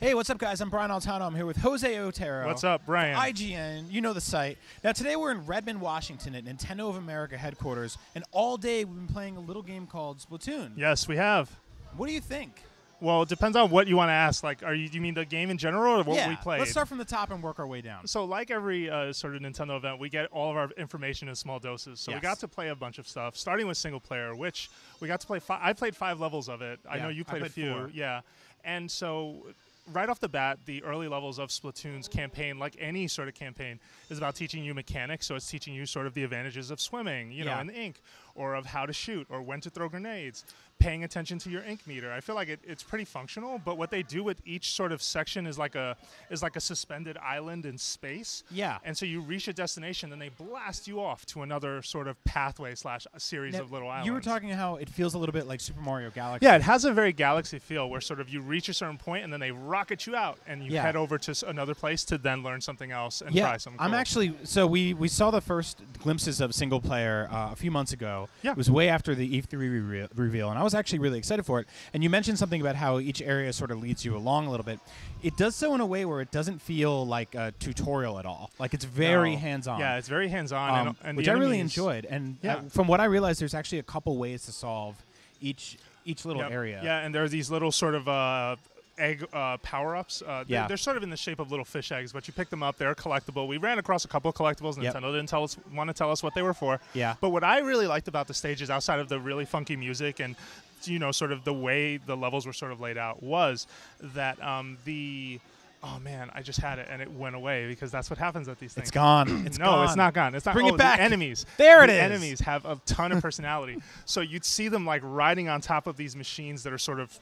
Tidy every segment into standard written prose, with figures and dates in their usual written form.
Hey, what's up, guys? I'm Brian Altano. I'm here with Jose Otero. What's up, Brian? IGN. You know the site. Now, today we're in Redmond, Washington at Nintendo of America headquarters, and all day we've been playing a little game called Splatoon. Yes, we have. What do you think? Well, it depends on what you want to ask. Like, do you mean the game in general or what we played? Let's start from the top and work our way down. So, like every sort of Nintendo event, we get all of our information in small doses. So we got to play a bunch of stuff, starting with single player, which we got to play. I played 5 levels of it. I know you played a few. 4. Yeah, and so right off the bat, the early levels of Splatoon's campaign, like any sort of campaign, is about teaching you mechanics. So it's teaching you sort of the advantages of swimming, you know, in the ink, or of how to shoot, or when to throw grenades, paying attention to your ink meter. I feel like it's pretty functional, but what they do with each sort of section is like a suspended island in space. Yeah. And so you reach a destination, then they blast you off to another sort of pathway / a series of little islands. You were talking how it feels a little bit like Super Mario Galaxy. Yeah, it has a very Galaxy feel where sort of you reach a certain point and then they rocket you out and you head over to another place to then learn something else and try something cool. I'm actually, so we saw the first glimpses of single player a few months ago. Yeah. It was way after the E3 reveal, and I was actually really excited for it. And you mentioned something about how each area sort of leads you along a little bit. It does so in a way where it doesn't feel like a tutorial at all. Like it's very hands-on. Yeah, it's very hands-on, and which I really enjoyed. And from what I realized, there's actually a couple ways to solve each little area. Yeah, and there are these little sort of egg power-ups. They're sort of in the shape of little fish eggs, but you pick them up. They're collectible. We ran across a couple of collectibles. Nintendo didn't want to tell us what they were for. Yeah. But what I really liked about the stages, outside of the really funky music and sort of the way the levels were sort of laid out, was that oh man, I just had it and it went away because that's what happens at these things. It's gone. It's gone. No, it's not gone. It's not. Bring it back. The enemies. There it is. The enemies have a ton of personality. So you'd see them like riding on top of these machines that are sort of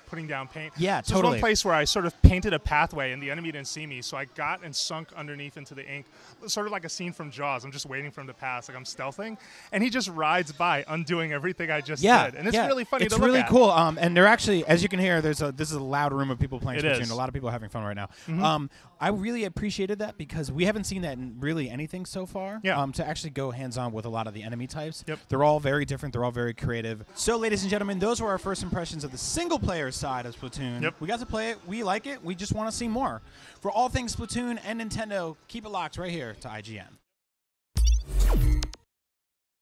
putting down paint. Yeah, so totally. There's one place where I sort of painted a pathway and the enemy didn't see me, so I got and sunk underneath into the ink, sort of like a scene from Jaws. I'm just waiting for him to pass, like I'm stealthing, and he just rides by, undoing everything I just did. And it's really funny to look at. It's really cool. And they're actually, as you can hear, this is a loud room of people playing Splatoon. A lot of people are having fun right now. I really appreciated that because we haven't seen that in really anything so far. Yeah. To actually go hands-on with a lot of the enemy types. Yep. They're all very different. They're all very creative. So, ladies and gentlemen, those were our first impressions of the single-player side of Splatoon. Yep. We got to play it. We like it. We just want to see more. For all things Splatoon and Nintendo, keep it locked right here to IGN.